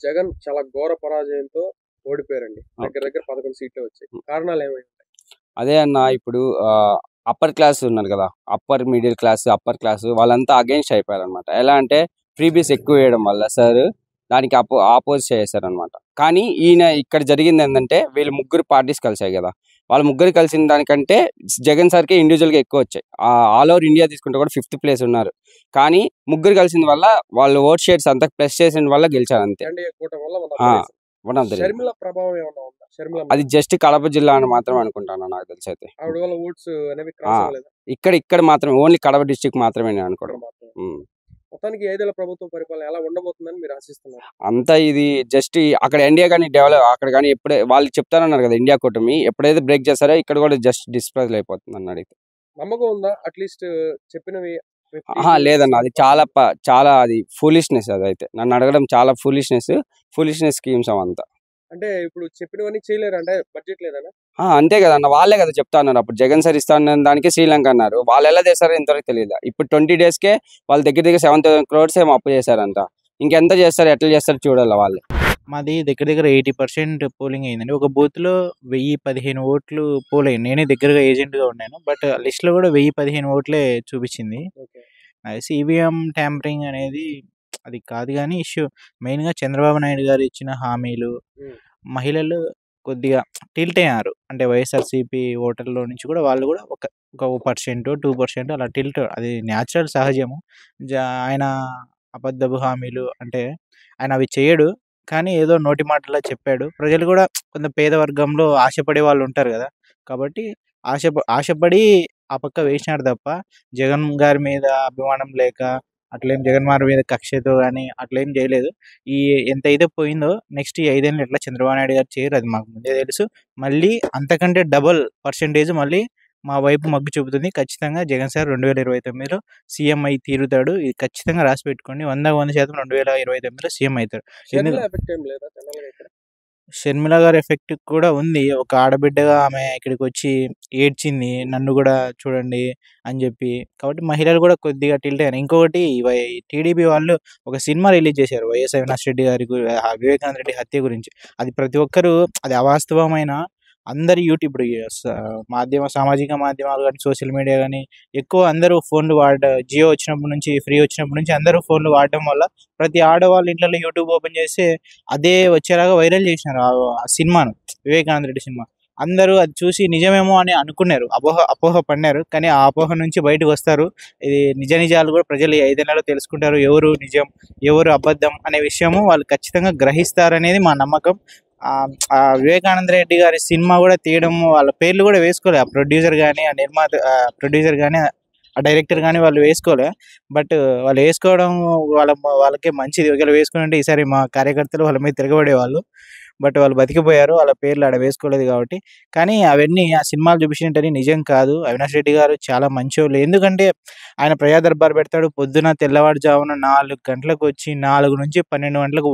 జగన్ చాలా ఘోర పరాజయంతో ఓడిపోయారండి. ఆ! దగ్గర దగ్గర 11 సీట్లే వచ్చాయి. కారణాలేమై ఉంటాయి? అదే అన్న ఇప్పుడు అప్పర్ క్లాస్ ఉన్నారు కదా! Upper middle class, upper class వాళ్ళంతా అగెయిన్స్ట్ అయిపోయారనమాట. ఎలా అంటే ఫ్రీబీస్ ఎక్కువ ఇవ్వడం వల్ల సారు దానికి ఆపోజ్ చేశారనమాట. కానీ ఈయన ఇక్కడ జరిగిందేందంటే వీళ్ళు ముగ్గురు పార్టీస్ కలిసాయి గదా! వాళ్ళు ముగ్గురు కలిసిన దానికంటే జగన్ సార్‌కే ఇండివిడ్యువల్‌గా ఎక్కువొచ్చాయి. ఆల్ ఓవర్ ఇండియా తీసుకుంటే కూడా ఫిఫ్త్ ప్లేస్ ఉన్నారు. కానీ ముగ్గురు కలిసిన వల్ల వాళ్ళు ఓట్ షేర్స్ అంతా ప్లస్ చేసిన వల్ల గెలిచారంతే. ఎన్డీఏ కూటమి వల్ల ఆ! 1 one of the reason. Sharmila ప్రభావం ఏమన్నా ఉందా? షర్మిల అది జస్ట్ కడప జిల్లా అని మాత్రమే అనుకుంటాను నాకు తెలిసైతే. ఆవిడ వల్ల ఓట్స్ అనేవి ఆ! క్రాస్ అవ్వలేదా? ఇక్కడ మాత్రమే ఓన్లీ కడప డిస్ట్రిక్ట్ మాత్రమే నేను ఇక్కడ అనుకోవడం. మాత్రమే. హ్మ్. మొత్తానికి 5 ఏళ్ల ప్రభుత్వ పరిపాలన ఎలా ఉండబోతుందని మీరు ఆశిస్తున్నారు? అంతా ఇది జస్ట్ అక్కడ ఇండియా గాని అక్కడ గాని ఎప్పుడే వాళ్ళు చెప్తారన్నారు కదా! ఇండియా కూటమి ఎప్పుడైతే బ్రేక్ చేస్తారో ఇక్కడ కూడా జస్ట్ డిస్ప్రైజ్ అయిపోతుంది నన్ను అడిగితే. నమ్మకం ఉందా? అట్‌లీస్ట్ చెప్పినవి అహా! లేదన్న అది చాలా అది ఫూలిష్‌నెస్ అదైతే. నన్ను అడగడం చాలా ఫూలిష్‌నెస్ స్కీమ్స్ అవంతా. అంటే ఇప్పుడు చెప్పినవన్నీ చేయలేరా? అంటే బడ్జెట్ లేదనా? అంతే కదన్న. వాళ్ళే కదా చెప్తా అన్నారు. అప్పుడు జగన్ సార్ ఇస్తా అన్న దానికే శ్రీలంక అన్నారు. వాళ్ళెలా చేస్తారో ఇంతవరకు తెలీదు. ఇప్పుడు 20 డేస్‌కే వాళ్ళు దగ్గర దగ్గర 7,000 క్రోర్స్ ఏమో అప్పు చేశారంట. ఇంకెంత చేస్తారు? ఎట్లా చేస్తారో చూడాల వాళ్ళే. మాది దగ్గర దగ్గర 80% పోలింగ్ అయిందండి. ఒక బూత్‌లో 1015 ఓట్లు పోలయ్యాయి. నేనే దగ్గరగా ఏజెంట్‌గా ఉన్నాను. బట్ లిస్ట్‌లో కూడా 1015 ఓట్లే చూపించింది. ఓకే. ఈవీఎం ట్యాంపరింగ్ అనేది అది కాదు గానీ ఇష్యూ. మెయిన్‌గా చంద్రబాబు నాయుడు గారు ఇచ్చిన హామీలు, హ్మ్. మహిళలు కొద్దిగా టిల్ట్ అయ్యారు. అంటే వైఎస్ఆర్‌సీపీ ఓటర్‌లో నుంచి కూడా వాళ్ళు కూడా ఒక పర్సెంటో, 2% అలా టిల్ట్ అది న్యాచురల్ సహజము. ఆయన అబద్ధపు హామీలు అంటే ఆయన అవి చేయడు. కానీ ఏదో నోటి మాటలా చెప్పాడు. ప్రజలు కూడా కొంత పేద వర్గంలో ఆశపడే వాళ్ళు ఉంటారు గదా! కాబట్టి ఆశపడి ఆ పక్క వేసినారు తప్ప జగన్ గారి మీద అభిమానం లేక అట్లేం జగన్ గారి మీద కక్షతో గాని అట్లేం చేయలేదు. ఈ ఎంతైతే పోయిందో నెక్స్ట్ ఈ 5 ఏళ్ళు ఎట్లా చంద్రబాబు నాయుడు గారు చేయరు అది మాకు ముందే తెలుసు. మళ్ళీ అంతకంటే డబుల్ పర్సెంటేజ్ మళ్ళీ మా వైపు మొగ్గు చూపుతుంది. ఖచ్చితంగా జగన్ సార్ 2029లో సీఎం అయి తీరుతాడు. ఇది ఖచ్చితంగా రాసి పెట్టుకోండి. 100% 2029లో సీఎం అయితాడు. షర్మిల ఎఫెక్ట్ ఏం లేదా జనరల్‌గా ఇక్కడ? షర్మిల గారి ఎఫెక్ట్ కూడా ఉంది. ఒక ఆడబిడ్డగా ఆమె ఇక్కడికొచ్చి ఏడ్చింది. నన్ను గూడా చూడండి అని జెప్పి. కాబట్టి మహిళలు గూడా కొద్దిగా టిల్ట్ అయ్యారు. ఇంకొకటి టీడీపీ వాళ్ళు ఒక సినిమా రిలీజ్ చేశారు. వైఎస్ అవినాష్ రెడ్డి గారి వివేకానంద రెడ్డి హత్య గురించి. అది ప్రతి ఒక్కరు అది అవాస్తవమైన అందరు ఇప్పుడు సామాజిక మాధ్యమాలు గాని, సోషల్ మీడియా గాని ఎక్కువ అందరూ ఫోన్లు జియో వచ్చినప్పటి నుంచి, ఫ్రీ వచ్చినప్పటి నుంచి అందరూ ఫోన్లు వాడడం వల్ల ప్రతి ఆడవాళ్ళ ఇంట్లలో యూట్యూబ్ ఓపెన్ చేస్తే అదే వచ్చేలాగా వైరల్ చేసినారు ఆ సినిమాను. వివేకానంద రెడ్డి సినిమా. అందరూ అది చూసి నిజమేమో అని అనుకున్నారు. అపోహ పడినారు. కానీ ఆ అపోహ నుంచి బయటకొస్తారు. ఇది నిజాలు కూడా ప్రజలు ఈ 5 నెలల్లో తెలుసుకుంటారు. ఎవరు నిజం, ఎవరు అబద్ధం అనే విషయము వాళ్ళు ఖచ్చితంగా గ్రహిస్తారనేది మా నమ్మకం. ఆ వివేకానంద రెడ్డి గారి సినిమా కూడా తీయడం వాళ్ళ పేర్లు కూడా వేసుకోలే. ఆ ప్రొడ్యూసర్ గాని, ఆ ప్రొడ్యూసర్ గాని, ఆ డైరెక్టర్ గాని వాళ్ళు వేసుకోలే. బట్ వాళ్ళు వేసుకోవడం వాళ్ళకే మంచిది. ఒకవేళ వేసుకునుంటే ఈసారి మా కార్యకర్తలు వాళ్ళ మీద తిరగబడేవాళ్ళు. బట్ వాళ్ళు బతికిపోయారు. వాళ్ళ పేర్లు ఆడ వేసుకోలేదు కాబట్టి. కానీ అవన్నీ ఆ సినిమాలు చూపించినట్టని నిజం కాదు. అవినాష్ రెడ్డి గారు చాలా మంచోళ్ళు. ఎందుకంటే ఆయన ప్రజా దర్బార్ పెడతాడు. పొద్దున తెల్లవారుజామున 4 గంటలకొచ్చి 4 నుంచి 12 గంటలకు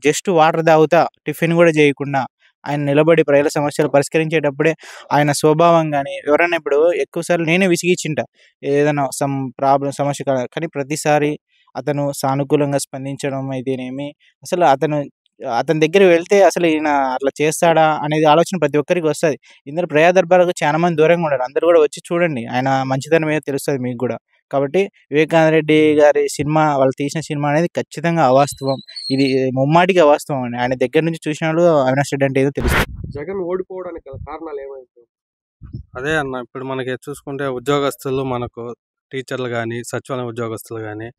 జస్ట్ వాటర్ తాగుతా టిఫిన్ కూడా చేయకుండా ఆయన నిలబడి ప్రజల సమస్యలు పరిష్కరించేటప్పుడే ఆయన స్వభావం గాని ఎవరైనా ఇప్పుడు ఎక్కువ సార్లు నేనే విసిగించింటా. ఏదైనా సమస్య కానీ ప్రతిసారి అతను సానుకూలంగా స్పందించడం అయితేనేమి, అసలు అతని దగ్గరికి వెళ్తే అసలు ఈయన అట్లా చేస్తాడా అనేది ఆలోచన ప్రతి ఒక్కరికి వస్తది. ఇందులో ప్రజా దర్బార్‌కు చాలా మంది దూరంగా ఉన్నారు. అందరూ కూడా వచ్చి చూడండి. ఆయన మంచితనం ఏదో తెలుస్తది మీకు గూడా. కాబట్టి వివేకానంద రెడ్డి గారి సినిమా వాళ్ళు తీసిన సినిమా అనేది ఖచ్చితంగా అవాస్తవం. ఇది ముమ్మాటికి అవాస్తవం అండి. ఆయన దగ్గర నుంచి చూసినోళ్ళు అవినాష్ రెడ్డి అంటే ఏదో తెలుస్తది. జగన్ ఓడిపోవడానికి గల కారణాలు ఏమైంటాయి? అదే అన్న ఇప్పుడు మనకి చూసుకుంటే ఉద్యోగస్తులు మనకు టీచర్లు కానీ సచివాలయం ఉద్యోగస్తులు కానీ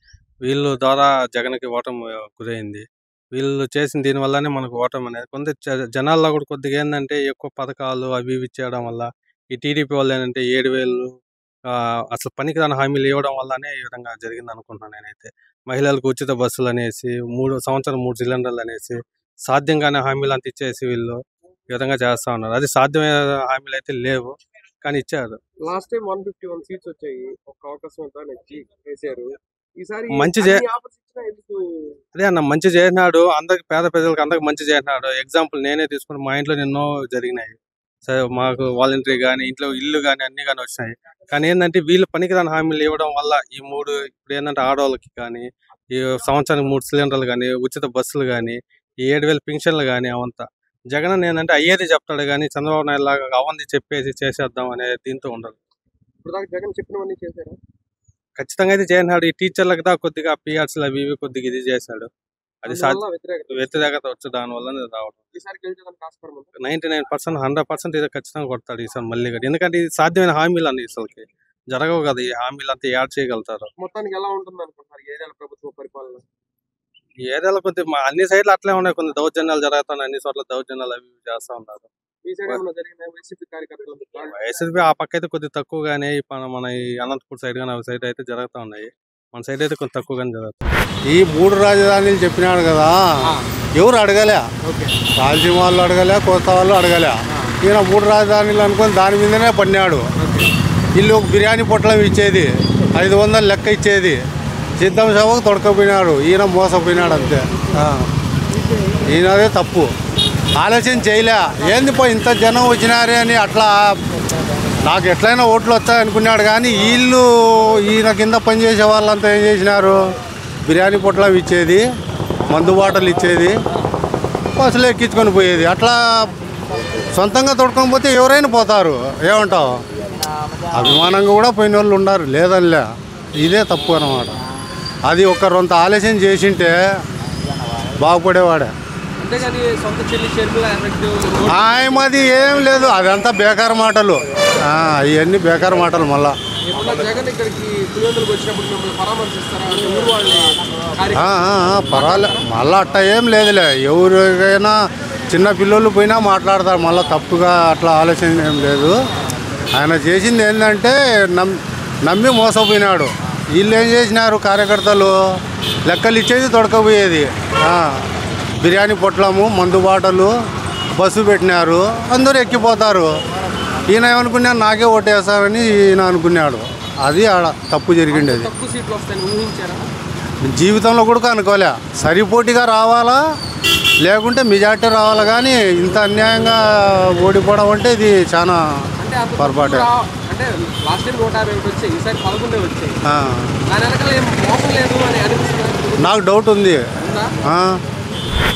వీళ్ళు ద్వారా జగన్కి ఓటమి గురైంది. వీళ్ళు చేసిన దీనివల్లనే మనకు ఓటమి అనేది కొంత జనాల్లో కూడా కొద్దిగా ఏంటంటే ఎక్కువ పథకాలు అవి ఇవి చేయడం వల్ల ఈ టీడీపీ వాళ్ళు ఏంటంటే 7,000 అసలు పనికిరాని హామీలు ఇవ్వడం వల్లనే ఈ విధంగా జరిగింది అనుకుంటున్నాను నేనైతే. మహిళలకు ఉచిత బస్సులు అనేసి 3 సిలిండర్లు అనేసి సాధ్యం కాని హామీలు అంత ఇచ్చేసి వీళ్ళు ఈ విధంగా చేస్తా ఉన్నారు. అది సాధ్యమైన హామీలు అయితే లేవు కానీ ఇచ్చారు. లాస్ట్ టైం 151 సీట్స్ వచ్చాయి. ఒక అవకాశం అంతా నెగ్గి చేశారు. ఈసారి మంచి అన్ని ఆఫర్స్ ఇచ్చినా ఎందుకు? అదే అన్న మంచి చేసినాడు. అందరికి పేద ప్రజలకు అందరికి మంచి చేసినాడు. ఎగ్జాంపుల్ నేనే తీసుకుని మా ఇంట్లో ఎన్నో జరిగినాయి. సరే మాకు వాలంటరీ కానీ ఇంట్లో ఇల్లు కానీ అన్ని కానీ వచ్చినాయి. కానీ ఏంటంటే వీళ్ళు పనికిరాని హామీలు ఇవ్వడం వల్ల ఇప్పుడు ఏంటంటే ఆడవాళ్ళకి కానీ ఈ సంవత్సరానికి 3 సిలిండర్లు కానీ ఉచిత బస్సులు కానీ ఈ 7,000 పింఛన్లు కానీ అవంతా జగన్ ఏంటంటే అయ్యేది చెప్తాడు కానీ చంద్రబాబు నాయుడు లాగా అవంది చెప్పేసి చేసేద్దాం అనే దీంతో ఉండదు. ఇప్పుడు దాకా జగన్ చెప్పినవన్నీ చేశారా? ఖచ్చితంగా అయితే చేసినాడు. ఈ టీచర్లకు దా కొద్దిగా పిఆర్సీలు అవి ఇవి కొద్దిగా ఇది చేశాడు. అది అందువల్ల వ్యతిరేకత. వ్యతిరేకత వచ్చు, దానివల్ల రావడం. ఈసారి గెలిచేదానికి ఆస్కారం ఉందా? 99% 100% ఇది ఖచ్చితంగా కొడతాడు ఈసారి మళ్ళీ కూడా. ఎందుకంటే ఇది సాధ్యమైన హామీలు అన్ని అసలుకి జరగవు కదా. ఈ హామీలు అంతా యాడ్ చేయగలుగుతారు. మొత్తానికి ఎలా ఉంటుంది అనుకుంటున్నారు ఈ ఏరియాల ప్రభుత్వ పరిపాలన? ఈ ఏరియాలో కొద్దిగా అన్ని సైడ్లు అట్లే ఉన్నాయి. కొన్ని దౌర్జన్యాలు జరుగుతున్నాయి, అన్ని చోట్ల దౌర్జన్యాలు అవి ఇవి చేస్తూ ఉన్నారు. మీ సైడ్ ఏమైనా జరిగిందా వైసీపీ కార్యకర్తలు? వైసీపీ ఆ పక్క అయితే కొద్దిగా తక్కువగానే మన ఈ అనంతపూర్ సైడ్ కానీ అవి సైడ్ అయితే జరుగుతూ ఉన్నాయి. మన సైడ్ అయితే కొంచెం తక్కువగానే జరుగుతుంది. ఈ 3 రాజధానులు చెప్పినాడు కదా, ఎవరు అడగలే. రాయలసీమ వాళ్ళు అడగలే, కోస్తా వాళ్ళు అడగలే. ఈయన 3 రాజధానులు అనుకొని దాని మీదనే పడినాడు. వీళ్ళు ఒక బిర్యానీ పొట్లం ఇచ్చేది 500 లెక్క ఇచ్చేది, సిద్ధం సభకు తొడకపోయినాడు. ఈయన మోసపోయినాడు అంతే. ఈయనదే తప్పు. ఆలోచన చేయలే. ఏంది పో ఇంత జనం వచ్చినారే అని అట్లా నాకు ఎట్లయినా ఓట్లు వస్తాయి అనుకున్నాడు. కానీ వీళ్ళు ఈయన కింద పనిచేసే వాళ్ళంతా ఏం చేసినారు, బిర్యానీ పొట్లం ఇచ్చేది, మందు బాటలు ఇచ్చేది, బస్సులు ఎక్కించుకొని పోయేది. అట్లా సొంతంగా తొడుకొని పోతే ఎవరైనా పోతారు. ఏమంటావు? అభిమానంగా కూడా పోయిన వాళ్ళు ఉన్నారు, లేదనిలే. ఇదే తప్పు అన్నమాట. అది ఒక రొంత ఆలోచన చేసింటే బాగుపడేవాడే. ఆయమది ఏం లేదు, అదంతా బేకార్ మాటలు. ఇవన్నీ బేకార్ మాటలు. మళ్ళా పర్వాలే, మళ్ళీ అట్ట ఏం లేదులే. ఎవరికైనా చిన్న పిల్లలు పోయినా మాట్లాడతారు. మళ్ళీ తప్పుగా అట్లా ఆలోచన ఏం లేదు. ఆయన చేసింది ఏంటంటే నమ్మి మోసపోయినాడు. వీళ్ళు ఏం చేసినారు, కార్యకర్తలు లెక్కలు ఇచ్చేది తొడకపోయేది. బిర్యానీ పొట్లము, మందు బాటలు, బస్సు పెట్టినారు, అందరూ ఎక్కిపోతారు. ఈయన ఏమనుకున్నాడు, నాకే ఓటేస్తారని ఈయన అనుకున్నాడు. అది ఆడ తప్పు జరిగిండేది. జీవితంలో కూడా అనుకోలే. సరిపోటీగా రావాలా, లేకుంటే మెజార్టీ రావాలా. కానీ ఇంత అన్యాయంగా ఓడిపోవడం అంటే ఇది చాలా పొరపాటే. నాకు డౌట్ ఉంది.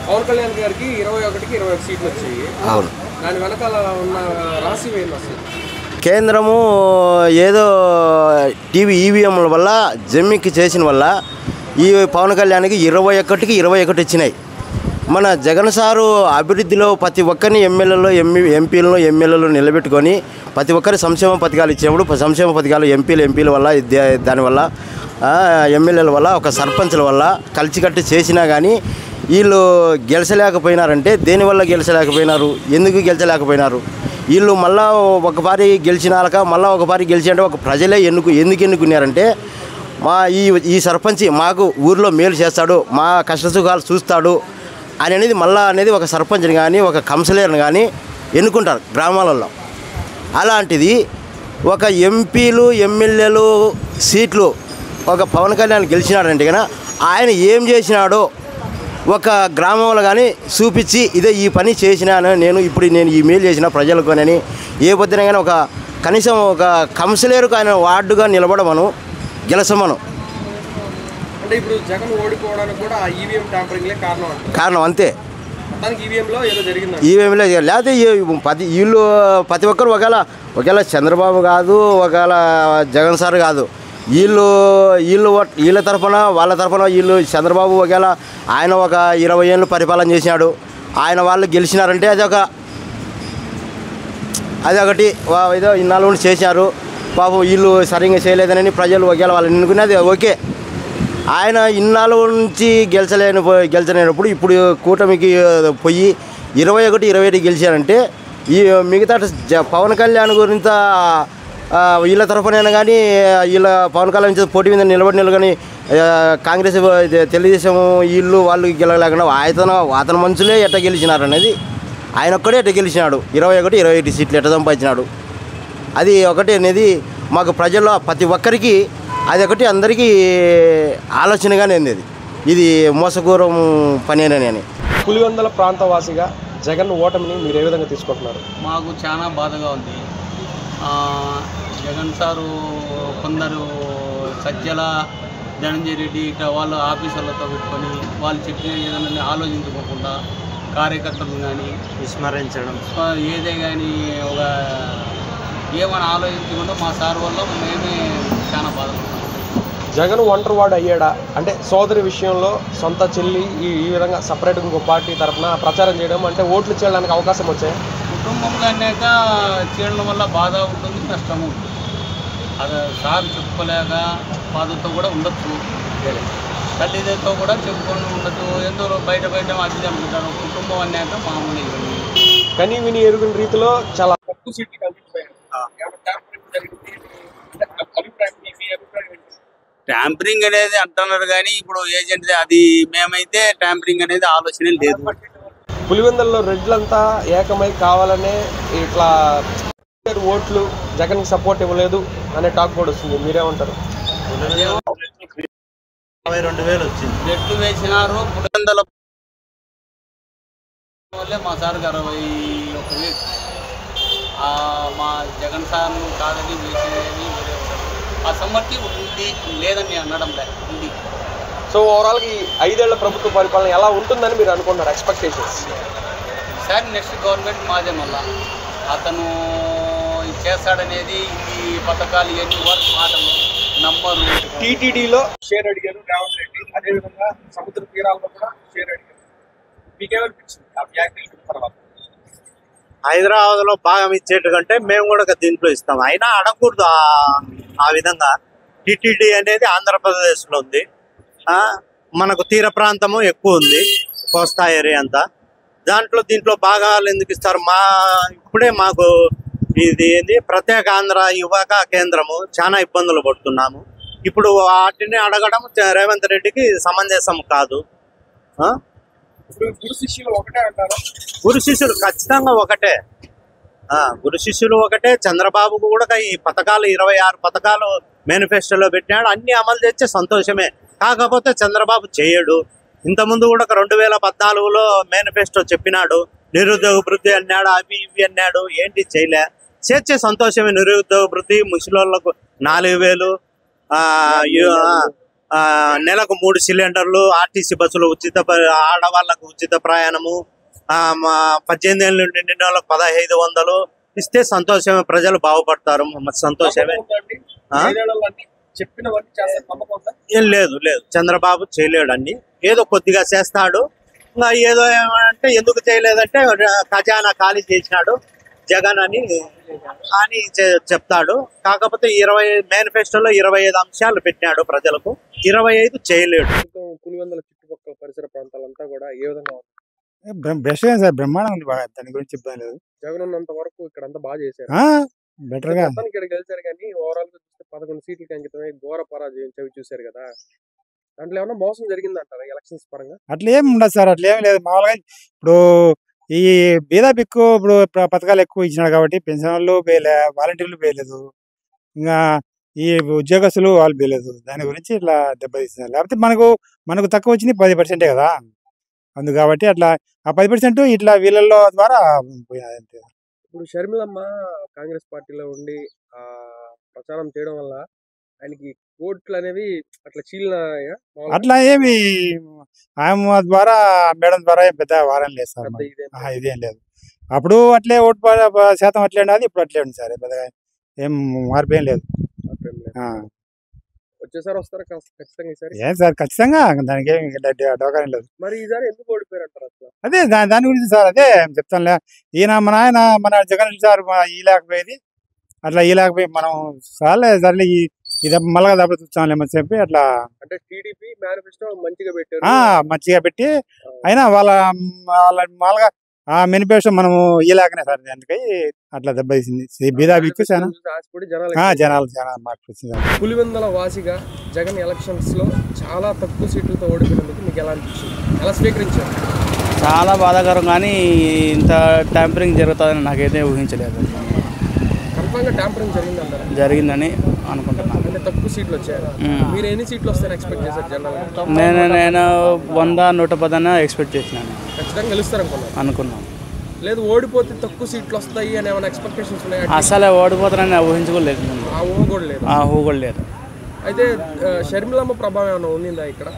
పవన్ కళ్యాణ్ గారికి 21కి 21 సీట్లు వచ్చాయి. అవును. దాని వెనకాల ఉన్న రహస్యం ఏంటి అసలు? కేంద్రము ఏదో టీవీ ఈవీఎంల వల్ల జమ్మికి చేసిన వల్ల ఈ పవన్ కళ్యాణ్కి 21కి 21 వచ్చినాయి. మన జగన్ సారు అభివృద్ధిలో ప్రతి ఒక్కరిని ఎంపీలను ఎమ్మెల్యేలు నిలబెట్టుకొని ప్రతి ఒక్కరి సంక్షేమ పథకాలు ఇచ్చినప్పుడు సంక్షేమ పథకాలు ఎంపీల వల్ల దానివల్ల ఎమ్మెల్యేల వల్ల ఒక సర్పంచ్ల వల్ల కలిసికట్టు చేసినా కానీ వీళ్ళు గెలిచలేకపోయినారంటే దేనివల్ల గెలిచలేకపోయినారు, ఎందుకు గెలిచలేకపోయినారు? వీళ్ళు మళ్ళా ఒకసారి గెలిచినాక మళ్ళీ ఒకసారి గెలిచి అంటే ఒక ప్రజలే ఎందుకు ఎన్నుకున్నారంటే ఈ సర్పంచ్ మాకు ఊరిలో మేలు చేస్తాడు, మా కష్టసుఖాలు చూస్తాడు అనేది మళ్ళా అనేది ఒక సర్పంచ్ని కానీ ఒక కౌన్సిలర్ని కానీ ఎన్నుకుంటారు గ్రామాలలో. అలాంటిది ఒక ఎంపీలు ఎమ్మెల్యేలు సీట్లు ఒక పవన్ కళ్యాణ్ గెలిచినాడంటే కన్నా ఆయన ఏం చేసినాడో ఒక గ్రామంలో కానీ చూపించి ఇదే ఈ పని చేసినాను నేను ఈ మేలు చేసిన ప్రజలకు అని ఏ పొద్దున కానీ ఒక కనీసం ఒక కౌన్సిలర్కు ఆయన వార్డుగా నిలబడమను, గెలసమను. అంటే ఇప్పుడు జగన్ ఓడిపోవడానికి కూడా ఈవీఎం ట్యాంపరింగ్లే కారణం అంతే. ఈవీఎంలో ఏదో జరిగింది. ఈవీఎంలో లేకపోతే వీళ్ళు ప్రతి ఒక్కరు ఒకవేళ చంద్రబాబు కాదు, ఒకవేళ జగన్ సార్ కాదు, వీళ్ళ తరఫున వాళ్ళ తరఫున వీళ్ళు చంద్రబాబు ఒకవేళ ఆయన ఒక 20 ఏళ్ళు పరిపాలన చేసినాడు, ఆయన వాళ్ళు గెలిచినారంటే అదొకటి ఏదో ఇన్నాళ్ళు ఉండి చేశారు పాపం వీళ్ళు సరిగ్గా చేయలేదని ప్రజలు ఒకవేళ వాళ్ళు ఎన్నుకునేది ఓకే. ఆయన ఇన్నాళ్ళు నుంచి గెలిచలేనప్పుడు ఇప్పుడు కూటమికి పోయి 21 గెలిచారంటే ఈ మిగతా పవన్ కళ్యాణ్ గురించి వీళ్ళ తరఫునైనా కానీ వీళ్ళ పవన్ కళ్యాణ్ పోటీ మీద నిలబడిన కానీ కాంగ్రెస్ తెలుగుదేశం వీళ్ళు వాళ్ళు గెలవలేకుండా అతని మనుషులే ఎట్ట గెలిచినారు అనేది ఆయన ఒక్కడే ఎట్ట గెలిచినాడు. 21 సీట్లు ఎట్ట సంపాదించినాడు అది ఒకటి అనేది మాకు ప్రజల్లో ప్రతి ఒక్కరికి అది ఒకటి అందరికీ ఆలోచనగానే ఉంది. ఇది మోసకూరం పనేనని. పులివెందుల ప్రాంతవాసిగా జగన్ ఓటమిని మీరు ఏ విధంగా తీసుకుంటున్నారు? మాకు చాలా బాధగా ఉంది. జగన్ సారు కొందరు సజ్జల ధనంజయ రెడ్డి ఇట్లా వాళ్ళ ఆఫీసర్లతో పెట్టుకొని వాళ్ళు చెప్పిన ఏదైనా ఆలోచించుకోకుండా కార్యకర్తలు కానీ విస్మరించడం ఏదే కానీ ఒక ఏమైనా ఆలోచించకుండా మా సార్ వల్ల మేమే చాలా బాధపడతాం. జగన్ ఒంటరి వాడు అయ్యాడా అంటే సోదరి విషయంలో సొంత చెల్లి ఈ విధంగా సపరేట్ ఇంకో పార్టీ తరఫున ప్రచారం చేయడం అంటే ఓట్లు చేయడానికి అవకాశం వచ్చాయి. కుటుంబంలో అన్నాక చేయడం వల్ల బాధ ఉంటుంది, కష్టం ఉంటుంది. అది సార్ చెప్పుకోలేక బాధతో కూడా ఉండొచ్చు, తల్లిదండ్రులతో కూడా చెప్పుకొని ఉండొచ్చు. ఎందరో బయట అది అనుకుంటారు. కుటుంబం అన్నాక మామూలు కానీ విని ఎరుగుని రీతిలో చాలా తక్కువ సీట్లు కనిపించాయి. ట్యాంపరింగ్ అనేది అంటున్నారు కానీ ఇప్పుడు ఏజెంట్ అది మేమైతే ట్యాంపరింగ్ అనేది ఆలోచన లేదు. పులివెందుల్లో రెడ్లంతా ఏకమై కావాలనే ఇట్లా ఓట్లు జగన్ కి సపోర్ట్ ఇవ్వలేదు అనే టాక్ కూడా వస్తుంది. మీరేమంటారు? 22,000 వచ్చింది. రెడ్లు వేసినారు పులివెందుల వల్లే మా సార్కి 61,000. మా జగన్ సార్ కాదని వేసేది ఆ సమ్మతి ఉంది లేదని అనడం ఉంది. సో ఓవరాల్ గా 5 ఏళ్ల ప్రభుత్వ పరిపాలన ఎలా ఉంటుందని మీరు అనుకుంటున్నారు? ఎక్స్పెక్టేషన్స్ సార్ నెక్స్ట్ గవర్నమెంట్ మాదే, మళ్ళా అతను చేస్తాడనేది ఈ పథకాలు ఎన్ని వరకు మాటలు నంబరు. టీటీడీలో షేర్ అడిగారు రేవంత్ రెడ్డి, అదేవిధంగా సముద్ర తీరాల్లో కూడా షేర్ అడిగారు. మీకేమనిపించింది ఆ వ్యాఖ్యల తర్వాత? హైదరాబాద్ లో భాగం ఇచ్చేట్టు కంటే మేము కూడా దీంట్లో ఇస్తాం. అయినా అడగకూడదు ఆ విధంగా. టిటిడి అనేది ఆంధ్రప్రదేశ్ లో ఉంది, మనకు తీర ప్రాంతము ఎక్కువ ఉంది, కోస్తా ఏరియా అంతా. దీంట్లో భాగాలు ఎందుకు ఇస్తారు? ఇప్పుడే మాకు ఇది ఏంది ప్రత్యేక ఆంధ్ర యువక కేంద్రము చాలా ఇబ్బందులు పడుతున్నాము. ఇప్పుడు వాటిని అడగడం రేవంత్ రెడ్డికి సమంజసం కాదు. గురు శిష్యులు ఒకటే అంటారు. గురు శిష్యులు ఖచ్చితంగా ఒకటే. గురు శిష్యులు ఒకటే. చంద్రబాబుకు కూడా ఈ పథకాలు 26 పథకాలు మేనిఫెస్టోలో పెట్టినాడు. అన్ని అమలు చేస్తే సంతోషమే. కాకపోతే చంద్రబాబు చేయడు. ఇంతకుముందు కూడా 2014లో మేనిఫెస్టో చెప్పినాడు, నిరుద్యోగ వృద్ధి అన్నాడు, అవి ఇవి అన్నాడు, ఏంటి చేయలే. చేర్చే సంతోషమే. నిరుద్యోగ వృద్ధి, ముసలోళ్ళకు 4,000, నెలకు 3 సిలిండర్లు, ఆర్టీసీ బస్సులు ఉచిత, ఆడవాళ్లకు ఉచిత ప్రయాణము, 18 ఏళ్ళ నుండి నిండిన వాళ్ళకి 1,500 ఇస్తే సంతోషమే. ప్రజలు బాగుపడతారు. సంతోషమే. ఏం లేదు చంద్రబాబు చేయలేడు. అన్ని ఏదో కొద్దిగా చేస్తాడు. ఇంకా ఏదో ఏమంటే ఎందుకు చేయలేదంటే ఖజానా ఖాళీ చేసినాడు జగన్ అని చెప్తాడు. కాకపోతే 20 మేనిఫెస్టోలో 25 అంశాలు పెట్టినాడు ప్రజలకు, 25 చేయలేడు. పులివెందుల చుట్టుపక్కల పరిసర ప్రాంతాలంతా కూడా ఏ విధంగా బెస్ట్ సార్, బ్రహ్మాండం ఉంది. బాగా దాని గురించి చెప్తాను లేదు. జగన్ ఉన్నంత వరకు ఇక్కడ అంతా బాగా చేశారు. బెటర్ గా ఇక్కడ గెలిచారు కానీ ఓవరాల్ గా చూస్తే 11 సీట్లకి అంకితమై ఘోర పరాజయం చవి చూశారు కదా. దాంట్లో ఏమన్నా మోసం జరిగిందంటారా ఎలక్షన్స్ పరంగా? అట్లా ఏమి ఉండదు సార్, అట్లా ఏమి లేదు. మామూలుగా ఇప్పుడు ఈ బీదా బిక్కు ఇప్పుడు పథకాలు ఎక్కువ ఇచ్చినాడు కాబట్టి పెన్షన్ వాళ్ళు వేయలే, వాలంటీర్లు వేయలేదు, ఇంకా ఈ ఉద్యోగస్తులు వాళ్ళు వేయలేదు. దాని గురించి ఇట్లా దెబ్బతీస్తున్నారు. లేకపోతే మనకు తక్కువ వచ్చింది 10% కదా. అందు కాబట్టి అట్లా ఆ 10% ఇట్లా వీళ్ళల్లో ద్వారా పోయినది. ఇప్పుడు షర్మిలమ్మ కాంగ్రెస్ పార్టీలో ఉండి ప్రచారం చేయడం వల్ల ఆయనకి ఓట్లు అనేవి అట్లా చీలినాయా? అట్లా ఏమి ఆమె ద్వారా మేడం ద్వారా ఏం పెద్ద వారం లేదు సార్. ఇదేం లేదు. అప్పుడు అట్లే ఓటు శాతం అట్లే ఉండదు, ఇప్పుడు అట్లే ఉంది సార్. పెద్దగా ఏం మార్పు ఏం లేదు. వచ్చేసారి వస్తారా ఖచ్చితంగా ఈసారి? ఏం సార్ ఖచ్చితంగా, దానికి ఏమి డోకారం లేదు. మరి ఈసారి ఎందుకు ఓడిపోయారు అంటారు అసలు? అదే దాని గురించి సార్, అదే చెప్తానులే. మన జగన్ సార్ ఈ లేకపోయేది, అట్లా ఈ లేకపోయి మనం సర్లే ఇది మళ్ళా దెబ్బ చూస్తాంలేమని చెప్పి అట్లా. అంటే టీడీపీ మేనిఫెస్టో మంచిగా పెట్టారు, మంచిగా పెట్టి అయినా వాళ్ళ మామూలుగా ఆ మేనిఫెస్టో మనము ఈ లేకనే సార్, అందుకని అట్లా దెబ్బతీసింది. బీదా బిక్కు జనాలు చాలా మార్పు వచ్చింది. పులివెందుల వాసిగా జగన్ ఎలక్షన్స్ లో చాలా తక్కువ సీట్లతో ఓడిపోయినందుకు మీకు ఎలా అనిపించింది? ఎలా స్వీకరించారు? చాలా బాధాకరం, కానీ ఇంత ట్యాంపరింగ్ జరుగుతుందని నాకైతే ఊహించలేదు. కన్ఫర్మ్గా ట్యాంపరింగ్ జరిగిందని అనుకుంటున్నాను. అంటే తక్కువ సీట్లు వచ్చాయి. మీరు ఎన్ని సీట్లు వస్తాయని ఎక్స్పెక్ట్ చేశారు జనరల్? నేను 100-110 ఎక్స్పెక్ట్ చేసినాను. ఖచ్చితంగా గెలుస్తారు అనుకున్నాను. లేదు ఓడిపోతే తక్కువ సీట్లు వస్తాయి అని ఏమైనా ఎక్స్పెక్టేషన్స్ ఉన్నాయా? అసలే ఓడిపోతానని ఊహించుకోలేదు. ఆ ఊహ కూడా లేదు. ఆ ఊహ కూడా లేదు. అయితే షర్మిలమ్మ ప్రభావం ఏమైనా ఉండిందా ఇక్కడ?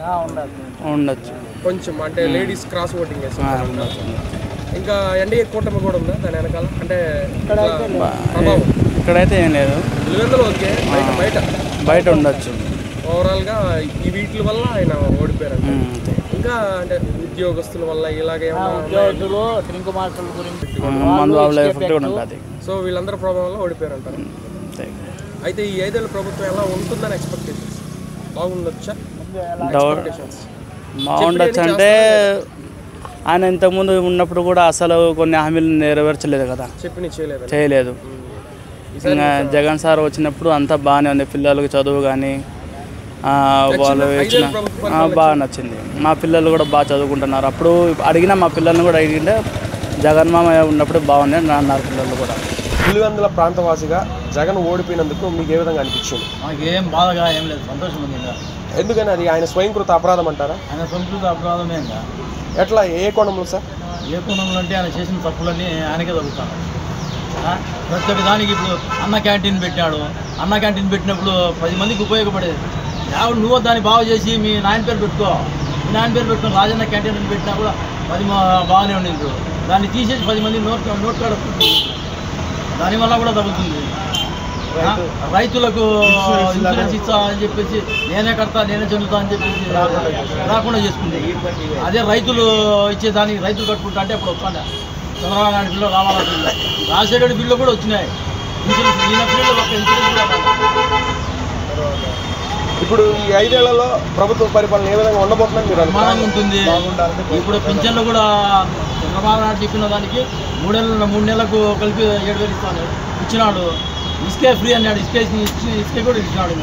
ఉండొచ్చు కొంచెం అంటే లేడీస్ క్రాస్ ఓటింగ్ చేస్తారు. ఇంకా ఎన్డీఏ కూటమి కూడా ఉందా దాని వెనకాల? అంటే ప్రభావం ఇక్కడైతే ఏం లేదు. పులివెందులు ఓకే, బయట ఉండొచ్చు. ఓవరాల్గా ఈ వీటి వల్ల ఆయన ఓడిపోయారు. ఇంకా అంటే ఉద్యోగస్తుల వల్ల ఇలాగే సో వీళ్ళందరూ ప్రభావం వల్ల ఓడిపోయారు అంటారు. అయితే ఈ 5 ఏళ్ల ప్రభుత్వం ఎలా ఉంటుందని ఎక్స్పెక్టేషన్స్? బాగుండొచ్చా? బాగుండొచ్చు అంటే ఆయన ఇంతకుముందు ఉన్నప్పుడు కూడా అసలు కొన్ని హామీలు నెరవేర్చలేదు కదా, చేయలేదు. ఇంకా జగన్ సార్ వచ్చినప్పుడు అంతా బాగానే ఉంది. పిల్లలకి చదువు కానీ వాళ్ళు ఇచ్చిన బాగా నచ్చింది. మా పిల్లలు కూడా బాగా చదువుకుంటున్నారు. అప్పుడు అడిగినా మా పిల్లల్ని కూడా అడిగింటే జగన్మామ ఉన్నప్పుడు బాగుంది అన్నారు పిల్లలు కూడా. పులివెందుల ప్రాంతవాసిగా జగన్ ఓడిపోయినందుకు మీకు ఏ విధంగా అనిపించింది? మాకేం బాధగా ఏం లేదు, సంతోషం ఉంది. ఎందుకని? అది ఆయన స్వయంకృత అపరాధం అంటారా? ఆయన స్వయంకృత అపరాధమే. ఎట్లా, ఏ కోణంలో సార్? ఏ కోణంలో అంటే ఆయన చేసిన తప్పులన్నీ ఆయనకే తగ్గుతాను. ప్రతి ఒక్క దానికి ఇప్పుడు అన్న క్యాంటీన్ పెట్టాడు. అన్న క్యాంటీన్ పెట్టినప్పుడు 10 మందికి ఉపయోగపడేది. నువ్వు దాన్ని బాగు చేసి మీ నాయన పేరు పెట్టుకో, మీ నాయన పేరు పెట్టుకొని రాజన్న క్యాంటీన్ అని పెట్టినా కూడా 10 బాగానే ఉండింది. దాన్ని తీసేసి 10 మంది నోట్ కార్డు వస్తుంది. దానివల్ల కూడా తగ్గుతుంది. రైతులకు ఇన్సూరెన్స్ ఇస్తా అని చెప్పేసి నేనే కడతా నేనే చెందుతా అని చెప్పేసి రాకుండా చేసుకుంది. అదే రైతులు ఇచ్చేదానికి రైతులు కట్టుకుంటా అంటే అప్పుడు వస్తాను. చంద్రబాబు నాయుడు బిల్లు రావాలా బిల్లు, రాజశేఖర్ బిల్లు కూడా వచ్చినాయి. ఇన్సూరెన్స్ ఈయన బిల్లు ఒక ఇన్సూరెన్స్ కూడా ఇప్పుడు ఈ 5 ఏళ్లలో ప్రభుత్వ పరిపాలన ఏ విధంగా ఉండబోతుందని మీరు అనుమానంగా ఉంటుంది. ఇప్పుడు పింఛన్లు కూడా చంద్రబాబు నాయుడు చెప్పిన దానికి 3 నెలలకు కలిపి 7,000 ఇస్తాను ఇచ్చినాడు. ఇసుకే ఫ్రీ అన్నాడు, ఇసుక కూడా ఇచ్చినాడు.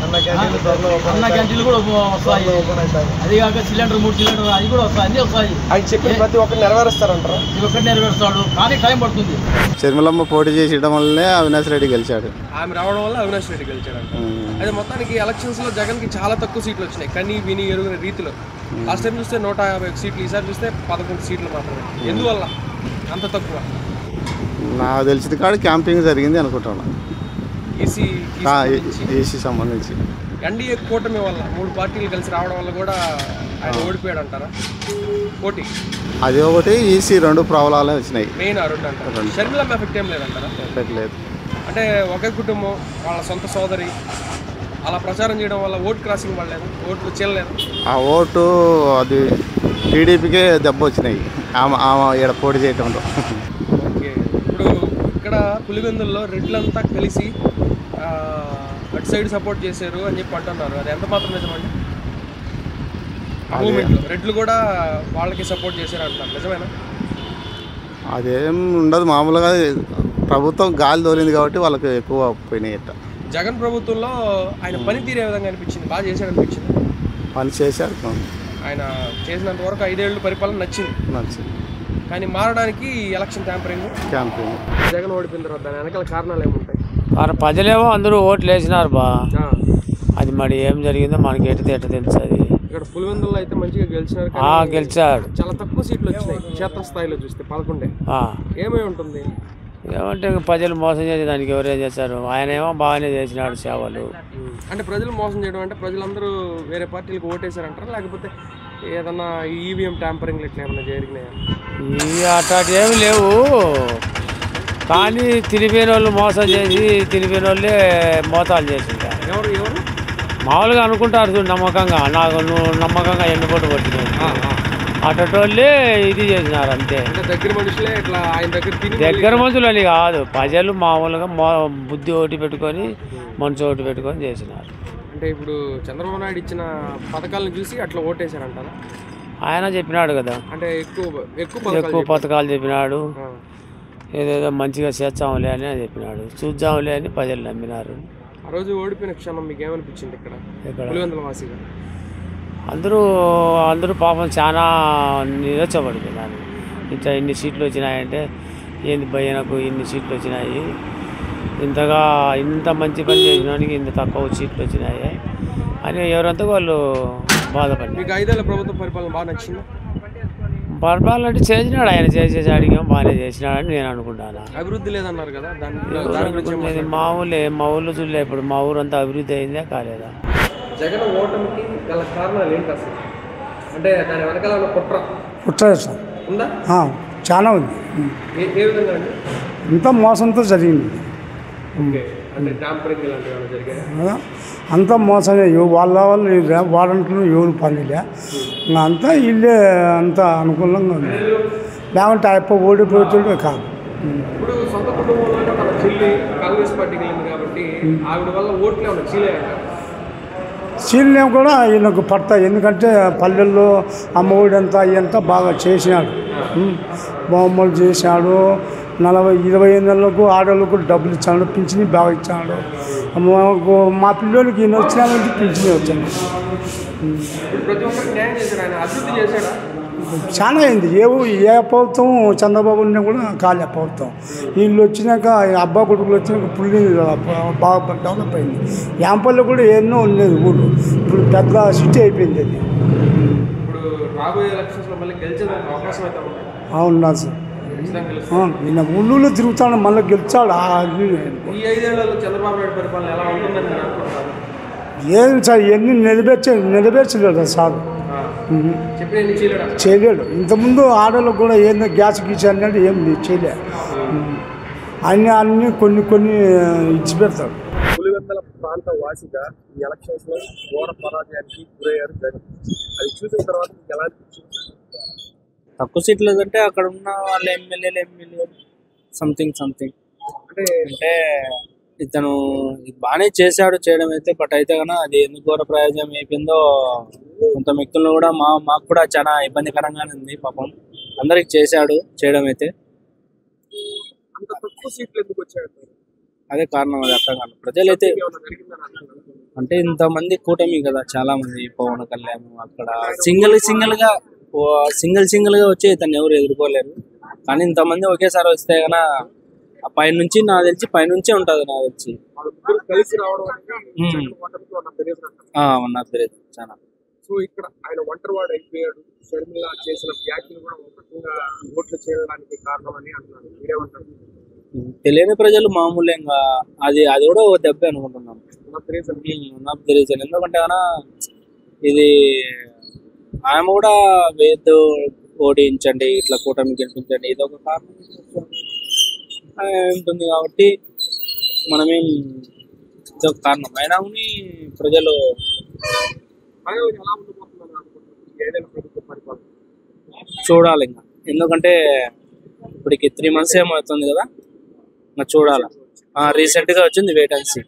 అన్న క్యాంటీన్లు కూడా వస్తాయి. అది కాక సిలిండర్ 3 సిలిండర్ అది కూడా వస్తాయి, అన్నీ వస్తాయి. ఆయన చెప్పిన ప్రతి ఒక్కటి నెరవేరుస్తారంటారా? ప్రతి ఒక్కటి నెరవేరుస్తాడు, కానీ టైం పడుతుంది. షర్మిలమ్మ పోటీ చేసడం వల్లనే అవినాష్ రెడ్డి గెలిచాడు. ఆమె రావడం వల్ల అవినాష్ రెడ్డి గెలిచాడంట. అయితే మొత్తానికి ఎలక్షన్స్ లో జగన్ కి చాలా తక్కువ సీట్లు వచ్చినాయి, కానీ విని ఎరుగిన రీతిలో. లాస్ట్ టైం చూస్తే 150 సీట్లు, ఈసారి చూస్తే 11 సీట్లు మాత్రమే. ఎందువల్ల అంత తక్కువ? నాకు తెలిసిన కాడ క్యాంపింగ్ జరిగింది అనుకుంటున్నా, ఈసీ సంబంధించి. ఎన్డీఏ కూటమి వల్ల 3 పార్టీలు కలిసి రావడం వల్ల కూడా ఆయన ఓడిపోయాడు అంటారా? పోటీ అది ఒకటి, ఈసీ 2 ప్రాబ్లాలే వచ్చినాయి. మెయిన్ 2 అంటారు. షర్మిలమ్మ ఎఫెక్ట్ ఏం లేదంటారా? ఎఫెక్ట్ లేదు. అంటే ఒకే కుటుంబం, వాళ్ళ సొంత సోదరి అలా ప్రచారం చేయడం వల్ల ఓటు క్రాసింగ్ పడలేదు, ఓట్లు చెల్లలేదు. ఆ ఓటు అది టీడీపీకే దెబ్బ వచ్చినాయి ఆమె ఇక్కడ పోటీ చేయటంలో. ఓకే, ఇప్పుడు ఇక్కడ పులివెందుల్లో రెడ్లంతా కలిసి అటు సైడ్ సపోర్ట్ చేశారు అని చెప్పి అంటున్నారు. అది ఎంత మాత్రం నిజమండి? మూమెంట్లో రెడ్లు కూడా వాళ్ళకి సపోర్ట్ చేశారు అంటున్నారు, నిజమేనా? అదేం ఉండదు, మామూలుగా ప్రభుత్వం గాలి తోలింది కాబట్టి వాళ్ళకి ఎక్కువ పోయినాయి. జగన్ ప్రభుత్వంలో ఆయన పనితీరు ఏ విధంగా అనిపించింది? బాగా చేశాడు అనిపించింది? పని చేశాడు, ఆయన చేసినంత వరకు 5 ఏళ్ళు పరిపాలన నచ్చింది. కానీ మారడానికి ఎలక్షన్ క్యాంపెయిన్ జగన్ ఓడిపోయిన తర్వాత దాని వెనకాల కారణాలు ఏముంటాయి? ప్రజలేమో అందరూ ఓట్లు వేసినారు బా, అది మరి ఏం జరిగిందో మనకి ఎటు తెలుసు. అది ఇక్కడ పులివెందుల్లో అయితే మంచిగా గెలిచారు, గెలిచాడు. చాలా తక్కువ సీట్లు వచ్చినాయి క్షేత్రస్థాయిలో చూస్తే 11. ఏమై ఉంటుంది? ఏమంటే ప్రజలు మోసం చేసేదానికి ఎవరేం చేశారు? ఆయన ఏమో బాగానే చేసినాడు సేవలు. అంటే ప్రజలు మోసం చేయడం అంటే ప్రజలందరూ వేరే పార్టీలకు ఓటేశారంటారా, లేకపోతే ఏదన్నా ఈవీఎం ట్యాంపరింగ్ ఇట్లా ఏమన్నా జరిగినాయా? అట్లాంటి ఏమి లేవు, కానీ తిరిగిపోయిన వాళ్ళు మోసం చేసి తిరిగిపోయిన వాళ్ళే మోసాలు చేసింటారు. ఎవరు మామూలుగా అనుకుంటారు చూడు, నమ్మకంగా నువ్వు నమ్మకంగా ఎన్నుకోటు కొట్టినావు అటోళ్ళే ఇది చేసినారు అంతే. దగ్గర మనుషులే ఇట్లా ఆయన దగ్గర మనుషులు అని కాదు, ప్రజలు మామూలుగా బుద్ధి ఒకటి పెట్టుకొని మనసు ఒకటి పెట్టుకొని చేసినారు. అంటే ఇప్పుడు చంద్రబాబు నాయుడు ఇచ్చిన పథకాలను చూసి అట్లా ఓటేశారంటారా? ఆయన చెప్పినాడు కదా, అంటే ఎక్కువ పథకాలు చెప్పినాడు, ఏదేదో మంచిగా చేస్తాంలే అని చెప్పినాడు, చూద్దాంలే అని ప్రజలు నమ్మినారు. ఆ రోజు ఓడిపోయిన క్షణం మీకు ఏమనిపించింది ఇక్కడ పులివెందుల వాసిగా? అందరూ పాపం చాలా నిరచ్చబడిపోయినారు. ఇన్ని సీట్లు వచ్చినాయంటే ఏంది భయ్యనకు ఇన్ని సీట్లు వచ్చినాయి, ఇంత మంచి పని చేసినానికి ఇంత తక్కువ సీట్లు వచ్చినాయి అని ఎవరంతా వాళ్ళు బాధపడి. మీకు 5 ఏళ్ల ప్రభుత్వ పరిపాలన బాగా నచ్చిందా? పరిపాలన అంటే చేసినాడు, ఆయన చేసేసాడికి బాగానే చేసినాడని నేను అనుకుంటాను. అభివృద్ధి లేదన్నారు కదా, దాని గురించి మా ఊళ్ళో చూడలే, ఇప్పుడు మా ఊరు అంతా అభివృద్ధి అయిందే కాలేదా? జగన్ ఓటమికి గల కారణాలు ఏంటి అసలు? అంటే దాని వెనకాల ఉన్న కుట్ర సార్ ఉందా? చాలా ఉంది. ఏ విధంగా అండి? ఇంత మోసంతో జరిగింది. అంటే ట్యాంపరింగ్ ఇలాంటివి ఏమైనా జరిగాయా? అంతా మోసమే. వాళ్ళ వాడంట్లో ఎవరు పనిలే, అంతా ఇల్లే అంతా అనుకూలంగా ఉంది. లేకుంటే అయిపో ఓడిపోతుండే కాదు. ఇప్పుడు సొంత కుటుంబంలో తన చెల్లి కాంగ్రెస్ పార్టీకి వెళ్ళింది కాబట్టి ఆవిడ వల్ల ఓట్లు ఏమన్నా చీలనేం కూడా ఈయనకు పడతాయి. ఎందుకంటే పల్లెల్లో అమ్మఒడి అంతా ఇదంతా బాగా చేసినాడు, బొమ్మలు చేశాడు. 40-25 నెలలకు ఆడవాళ్ళకు డబ్బులు ఇచ్చాడు, పింఛని బాగా ఇచ్చాడు. మా పిల్లలకి ఈయన వచ్చినామంటే పింఛని వచ్చాను. చాలా అయింది. ఏ ప్రభుత్వం చంద్రబాబు ఉన్నా కూడా కాలే ప్రభుత్వం. వీళ్ళు వచ్చినాక అబ్బా కొడుకులు వచ్చినాక పుల్లి బాగా డెవలప్ అయింది. యాంపల్లో కూడా ఎన్నో ఉండేది ఊళ్ళు, ఇప్పుడు పెద్ద సిటీ అయిపోయింది అది. అవునా సార్, ఈయన ఊళ్ళో తిరుగుతాడు, మళ్ళీ గెలిచాడు. ఏం సార్ ఇవన్నీ నెరవేర్చలేడు సార్, చేయలేడు. ఇంతకుముందు ఆడవాళ్ళకు కూడా ఏందో గ్యాస్ గీస్ అన్నట్టు ఏం చేయలే. అన్నీ కొన్ని ఇచ్చి పెడతాడు. పులివెందుల ప్రాంత వాసిగా ఈ ఎలక్షన్స్ లో ఘోర పరాజయానికి గురయ్యారు జగన్. అది చూసిన తర్వాత ఎలా అనిపించింది? తక్కువ సీట్లు అంటే అక్కడ ఉన్న వాళ్ళ ఎమ్మెల్యేలు సంథింగ్ అంటే ఇతను బాగానే చేశాడు చేయడం అయితే. బట్ అయితే కన్నా అది ఎందుకు ఘోర ప్రయోజనం అయిపోయిందో కొంత వ్యక్తులను కూడా మాకు కూడా చాలా ఇబ్బందికరంగానే ఉంది. పాపం అందరికి చేశాడు చేయడం అయితే. అంత తక్కువ సీట్లు ఎందుకు వచ్చాడు? అదే కారణం, అది అర్థం కాదు. ప్రజలైతే అంటే ఇంతమంది కూటమి కదా, చాలా మంది పవన్ కళ్యాణ్ అక్కడ సింగిల్ గా వచ్చి ఇతను ఎవరు ఎదుర్కోలేరు. కానీ ఇంతమంది ఒకేసారి వస్తే కన్నా పైనుంచి నాకు తెలిసి పైనుంచే ఉంటుంది. నాకు తెలిసి ఉన్నది చాలా. సో ఇక్కడ ఆయన ఒంటరివాడు అయిపోయాడు. షర్మిల చేసిన వ్యాఖ్యలు కూడా ఒకటిగా ఓట్లు చేయడానికి కారణం అని అంటున్నారు. మీరేమంటారు? తెలియని ప్రజలు మామూలుగా అది కూడా ఒక దెబ్బ అనుకుంటున్నాం. ఎందుకంటే కన్నా ఇది ఆమె కూడా వేద్దు ఓడించండి, ఇట్లా కూటమి గెలిపించండి, ఇది ఒక కారణం ఉంటుంది కాబట్టి మనమేం ఇదొక కారణం అయినా కానీ ప్రజలు చూడాలి ఇంకా. ఎందుకంటే ఇప్పటికి 3 months ఏమవుతుంది కదా, ఇంకా చూడాలి. రీసెంట్గా వచ్చింది వెయిట్ అండ్ సీ.